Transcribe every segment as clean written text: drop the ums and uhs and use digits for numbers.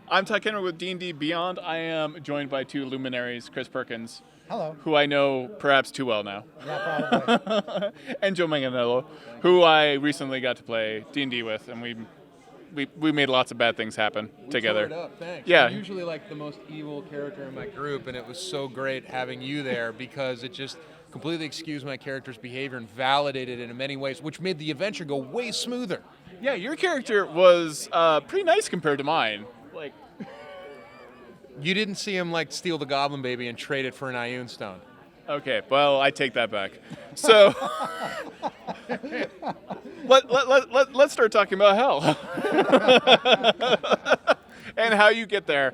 I'm Ty Kenner with D&D Beyond. I am joined by two luminaries, Chris Perkins. Hello. Who I know perhaps too well now. Yeah, probably. And Joe Manganiello, who I recently got to play D&D with, and we made lots of bad things happen together. Tore it up, thanks. Yeah. I'm usually like the most evil character in my group, and it was so great having you there because it just completely excused my character's behavior and validated it in many ways, which made the adventure go way smoother. Yeah, your character was pretty nice compared to mine. Like, you didn't see him like steal the Goblin Baby and trade it for an Ioun Stone. Okay, well, I take that back. So, let's start talking about hell. And how you get there.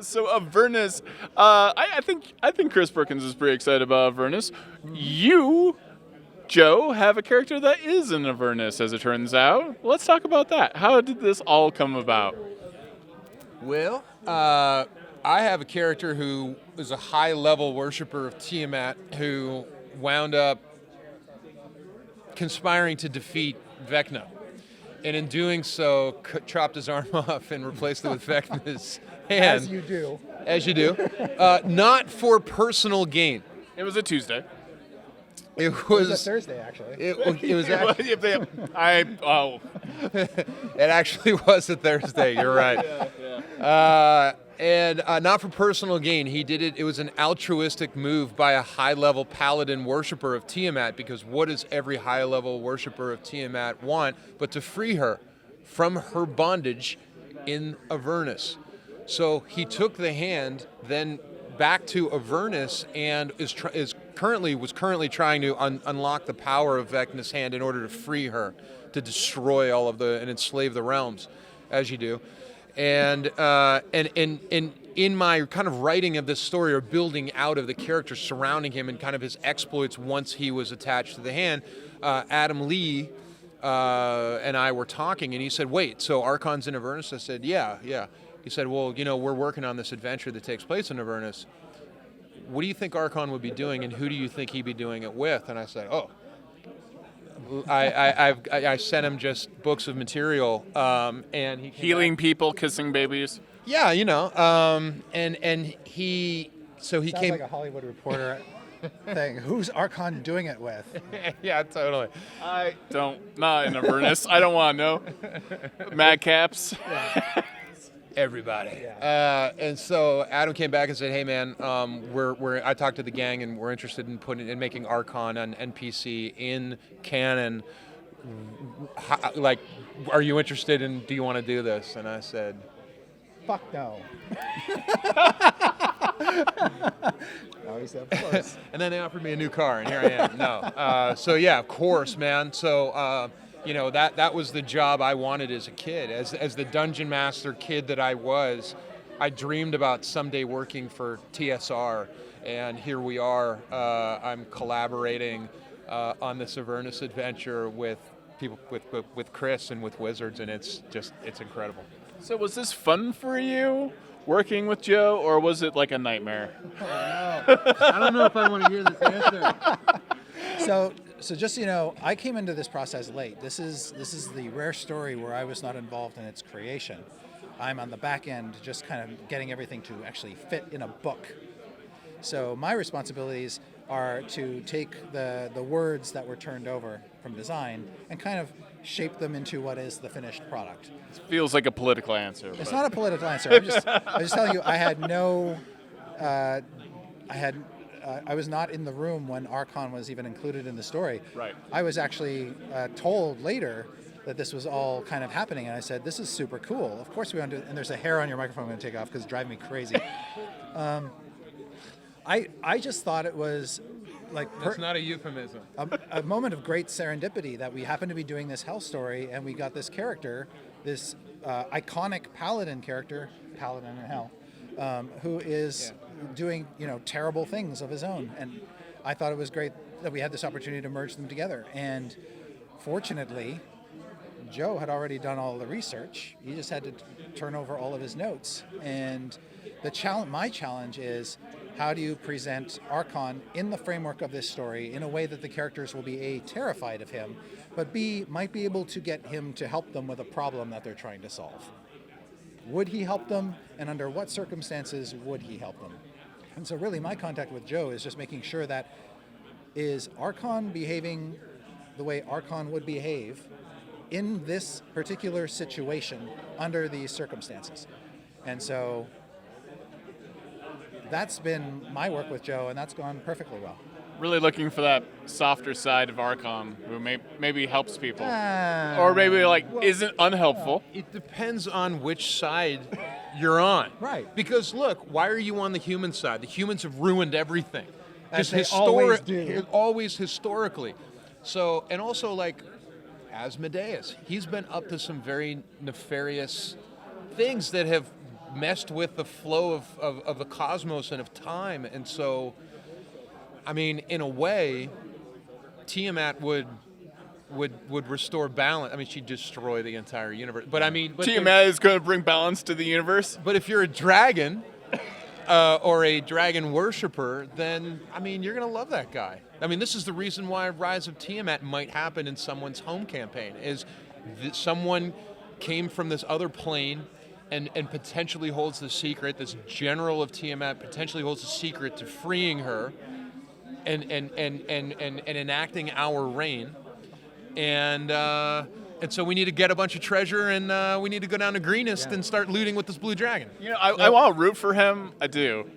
So Avernus, I think Chris Perkins is pretty excited about Avernus. You, Joe, have a character that is in Avernus, as it turns out. Let's talk about that. How did this all come about? Well, I have a character who is a high-level worshiper of Tiamat who wound up conspiring to defeat Vecna. And in doing so, chopped his arm off and replaced it with Vecna's hand. As you do. As you do. Not for personal gain. It was a Tuesday. It was was a Thursday, actually. It was actually. It actually was a Thursday. You're right. Yeah. And not for personal gain. He did it. It was an altruistic move by a high-level paladin worshiper of Tiamat, because what does every high-level worshiper of Tiamat want but to free her from her bondage in Avernus? So he took the hand, then back to Avernus, and was currently trying to unlock the power of Vecna's hand in order to free her, to destroy all of and enslave the realms, as you do. And in my kind of writing of this story, or building out of the characters surrounding him and kind of his exploits once he was attached to the hand, Adam Lee and I were talking, and he said, "Wait, so Arkhan's in Avernus?" I said, "Yeah." He said, "Well, we're working on this adventure that takes place in Avernus. What do you think Arkhan would be doing, and who do you think he'd be doing it with?" And I said, "Oh." I sent him just books of material, and he Healing people, kissing babies. Yeah, and he Sounds came like a Hollywood Reporter thing. Who's Arkhan doing it with? Yeah, totally. Not in Avernus. I don't want to know. Madcaps. Yeah. Everybody. Yeah. And so Adam came back and said, "Hey man, I talked to the gang and we're interested in making Arkhan an NPC in canon. Are you interested in? Do you want to do this?" And I said, Fuck no. No, he said, of course. And then they offered me a new car, and here I am. No. So yeah, of course, man. So. That was the job I wanted as a kid. As the dungeon master kid that I was, I dreamed about someday working for TSR, and here we are. I'm collaborating on this Avernus adventure with people, with Chris and with Wizards, and it's incredible. So was this fun for you, working with Joe, or was it like a nightmare? Oh, no. I don't know if I want to hear this answer. So just so you know, I came into this process late. This is the rare story where I was not involved in its creation. I'm on the back end, just kind of getting everything to actually fit in a book. So my responsibilities are to take the words that were turned over from design and kind of shape them into what is the finished product. It feels like a political answer. It's not a political answer. I'm just telling you, I had no. I was not in the room when Arkhan was even included in the story. Right. I was actually told later that this was all kind of happening, and I said, "This is super cool. Of course we want to do it." And there's a hair on your microphone I'm going to take off because it's driving me crazy. I just thought it was like That's not a euphemism. a moment of great serendipity that we happened to be doing this hell story, and we got this character, this iconic paladin character, paladin in hell, who is doing terrible things of his own, and I thought it was great that we had this opportunity to merge them together. And fortunately, Joe had already done all the research. He just had to turn over all of his notes. And my challenge is, how do you present Arkhan in the framework of this story in a way that the characters will be A, terrified of him, but B, might be able to get him to help them with a problem that they're trying to solve. would he help them, and under what circumstances would he help them? And so really my contact with Joe is just making sure that is Arkhan behaving the way Arkhan would behave in this particular situation under these circumstances. And so that's been my work with Joe, and that's gone perfectly well. Really looking for that softer side of Arkhan, who maybe helps people, or maybe isn't unhelpful. It depends on which side you're on. Right. Because look, why are you on the human side? The humans have ruined everything. As they always do. Always historically. So, and also Asmodeus, he's been up to some very nefarious things that have messed with the flow of the cosmos and of time. And so, I mean, in a way, Tiamat would restore balance. I mean, she'd destroy the entire universe. But I mean, Tiamat is going to bring balance to the universe. But if you're a dragon or a dragon worshiper, then I mean, you're going to love that guy. I mean, this is the reason why Rise of Tiamat might happen in someone's home campaign. Is that someone came from this other plane and potentially holds the secret. This general of Tiamat potentially holds the secret to freeing her and enacting our reign. And so we need to get a bunch of treasure, and we need to go down to Greenest and start looting with this blue dragon. You know, I want to root for him. I do.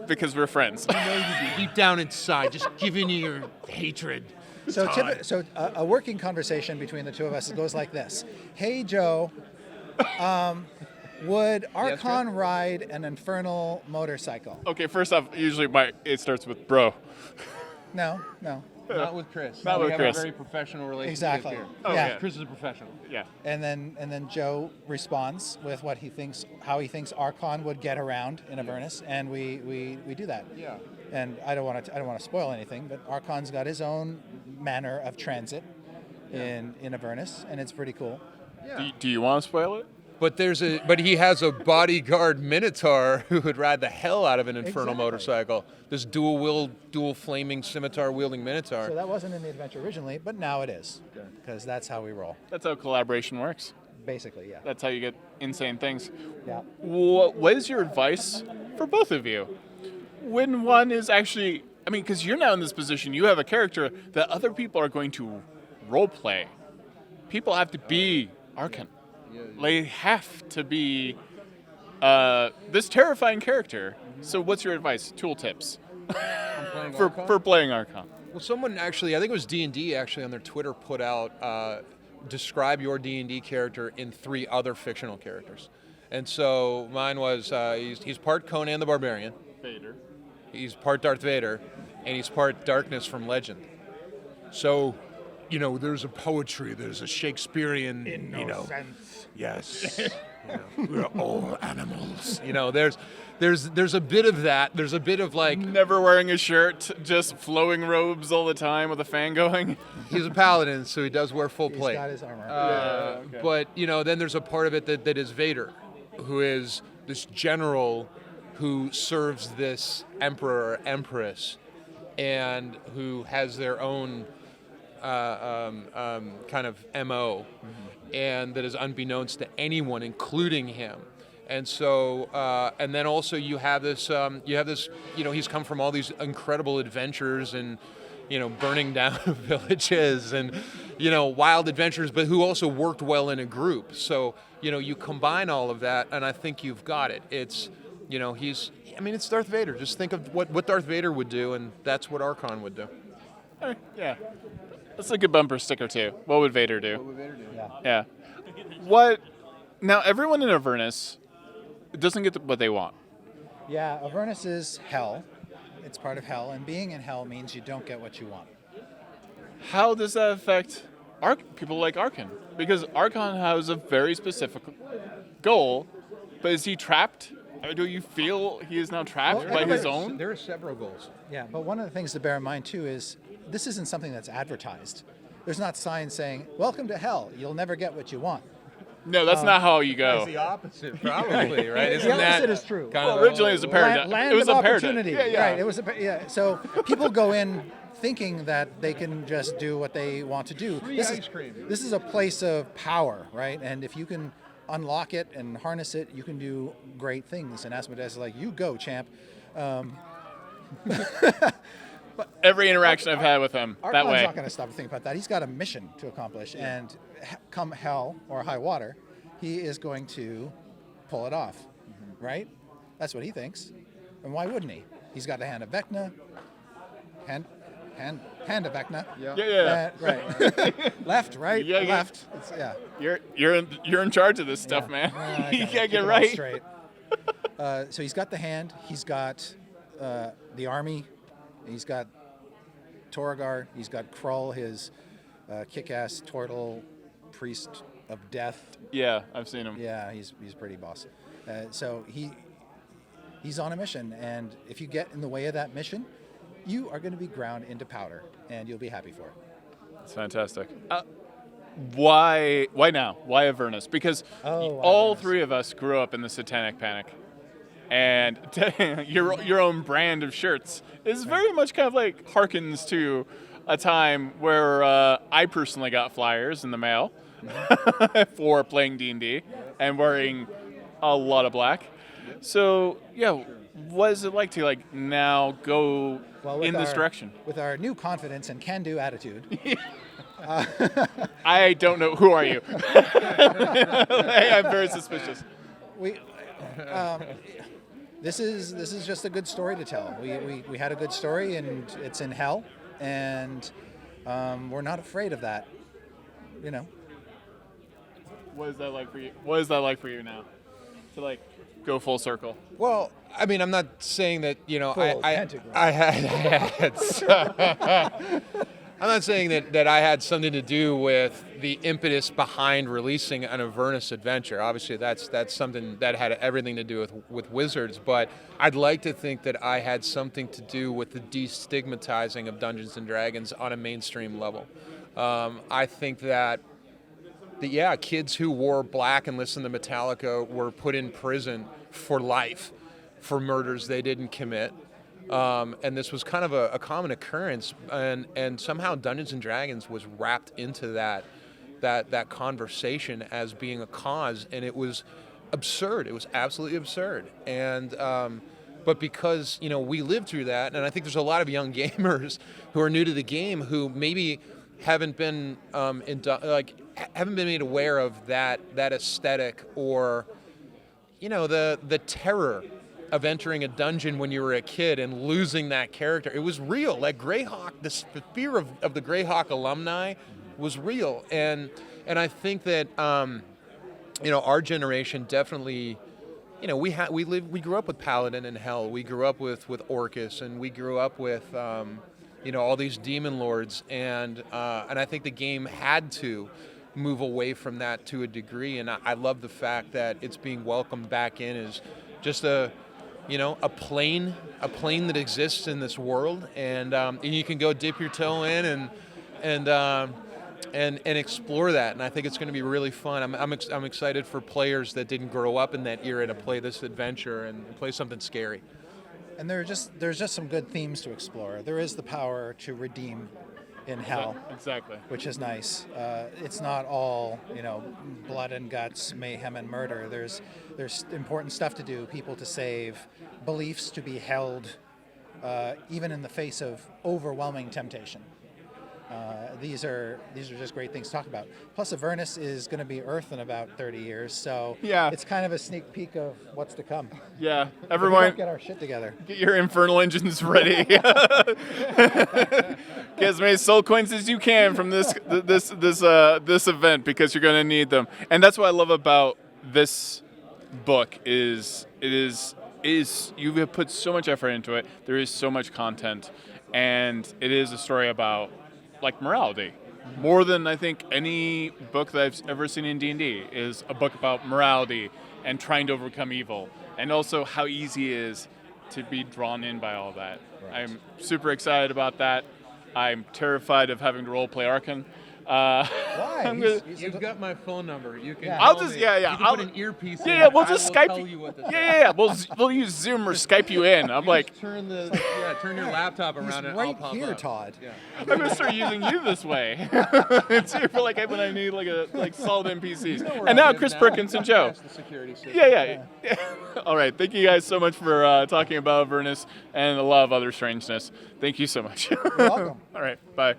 Because we're friends. I know you do. Deep down inside, just giving you your hatred. So a working conversation between the two of us goes like this. Hey, Joe, would Arkhan ride an infernal motorcycle? Okay, first off, usually it starts with bro. No. Not with Chris. Not we with have Chris. a very professional relationship Exactly. here. Oh, yeah. yeah. Chris is a professional. Yeah. And then Joe responds with what he thinks, how he thinks Arkhan would get around in Avernus, and we do that. Yeah. And I don't want to spoil anything, but Arkhan's got his own manner of transit in Avernus, and it's pretty cool. Yeah. Do you want to spoil it? But he has a bodyguard minotaur who would ride the hell out of an infernal Exactly. motorcycle. This dual flaming scimitar wielding minotaur. So that wasn't in the adventure originally, but now it is, because that's how we roll. That's how collaboration works. Basically, yeah. That's how you get insane things. Yeah. What is your advice for both of you? When one is actually, I mean, because you're now in this position, you have a character that other people are going to role play. People have to be Arkhan. They have to be this terrifying character. So what's your advice? Tool tips for playing Arkhan? Well, someone actually, I think it was D&D actually on their Twitter put out, describe your D&D character in 3 other fictional characters. And so mine was, he's part Conan the Barbarian. Vader. He's part Darth Vader. And he's part Darkness from Legend. So, you know, there's a poetry, there's a Shakespearean, yes. We're all animals. You know, there's a bit of that. There's a bit of Never wearing a shirt, just flowing robes all the time with a fan going. He's a paladin, so he does wear full plate. He's got his armor. Okay. But, you know, then there's a part of it that is Vader, who is this general who serves this emperor or empress and who has their own kind of MO, and that is unbeknownst to anyone, including him. And so, and then also you have this, you know, he's come from all these incredible adventures and, you know, burning down villages and, you know, wild adventures, but who also worked well in a group. So, you know, you combine all of that, and I think you've got it. It's, you know, it's Darth Vader. Just think of what Darth Vader would do, and that's what Arkhan would do. Yeah. That's a good bumper sticker too. What would Vader do? What would Vader do? Yeah. Now everyone in Avernus doesn't get what they want. Yeah, Avernus is hell. It's part of hell, and being in hell means you don't get what you want. How does that affect people like Arkhan? Because Arkhan has a very specific goal, but is he trapped? Or do you feel he is now trapped by his own? There are several goals. Yeah, but one of the things to bear in mind too is this isn't something that's advertised. There's not signs saying, "Welcome to hell. You'll never get what you want." No, that's not how you go. It's the opposite, probably, right? The opposite is true. Well, originally it was a paradigm. Land It was of a paradigm. opportunity. Yeah. Right. It was so people go in thinking that they can just do what they want to do. Free ice cream. This is a place of power, right? And if you can unlock it and harness it, you can do great things. And Asmodeus is like, you go, champ. Every interaction I've had with him that Arkhan's way. not going to stop to think about that. He's got a mission to accomplish, and come hell or high water, he is going to pull it off, right? That's what he thinks. And why wouldn't he? He's got the hand of Vecna. Hand of Vecna. Yeah. Right. Left, right, Yeah. left. You're in charge of this stuff, man. You gotta get right. Straight. So he's got the hand. He's got the army. He's got Torgar. He's got Krull, his kick-ass Tortle priest of death. Yeah, I've seen him. Yeah, he's pretty boss. So he's on a mission, and if you get in the way of that mission, you are going to be ground into powder, and you'll be happy for it. It's fantastic. Why now? Why Avernus? Because all Avernus. three of us grew up in the Satanic Panic, and your own brand of shirts is very much kind of like harkens to a time where I personally got flyers in the mail for playing D&D and wearing a lot of black. So yeah, what is it like to now go in this direction? With our new confidence and can-do attitude. I don't know. Who are you? I'm very suspicious. This is just a good story to tell. We had a good story, and it's in hell, and we're not afraid of that. What is that like for you? What is that like for you now? To go full circle. Well, I mean, I'm not saying that pentagram. I had I'm not saying that I had something to do with the impetus behind releasing an Avernus adventure. Obviously, that's something that had everything to do with Wizards. But I'd like to think that I had something to do with the destigmatizing of Dungeons and Dragons on a mainstream level. I think that kids who wore black and listened to Metallica were put in prison for life for murders they didn't commit. And this was kind of a common occurrence, and somehow Dungeons and Dragons was wrapped into that conversation as being a cause, and it was absurd. It was absolutely absurd. And but because we lived through that, and I think there's a lot of young gamers who are new to the game who maybe haven't been haven't been made aware of that aesthetic, or the terror of entering a dungeon when you were a kid and losing that character. It was real. Like Greyhawk, the fear of the Greyhawk alumni was real. And I think that our generation definitely, we grew up with Paladin and Hell. We grew up with Orcus, and we grew up with all these demon lords, and I think the game had to move away from that to a degree. And I love the fact that it's being welcomed back in as just a plane that exists in this world, and you can go dip your toe in and explore that. And I think it's going to be really fun. I'm excited for players that didn't grow up in that era to play this adventure and play something scary. And there's just some good themes to explore. There is the power to redeem in hell. Exactly. Which is nice. It's not all, blood and guts, mayhem and murder. There's important stuff to do, people to save, beliefs to be held, even in the face of overwhelming temptation. These are just great things to talk about. Plus, Avernus is going to be Earth in about 30 years, so it's kind of a sneak peek of what's to come. Yeah, If we everyone, don't get our shit together. get your infernal engines ready. Get as many soul coins as you can from this event, because you're going to need them. And that's what I love about this book is you have put so much effort into it. There is so much content, and it is a story about morality. More than I think any book that I've ever seen in D&D is a book about morality and trying to overcome evil, and also how easy it is to be drawn in by all that. Right. I'm super excited about that. I'm terrified of having to roleplay Arkhan, Why? I'm gonna, You've got my phone number. You can. Yeah. I'll call just me. yeah. You can I'll, put an earpiece in. yeah. We'll I just will Skype. tell you what to say. Yeah. We'll use Zoom or Skype you in. I'm like, Turn your laptop He's around and right I'll pop here, up. Todd. Yeah. I'm gonna start using you this way. It's here for when I need solid NPCs. And now Chris Perkins and Joe. Past the security system. Yeah. All right. Thank you guys so much for talking about Avernus and a lot of other strangeness. Thank you so much. You're welcome. All right. Bye.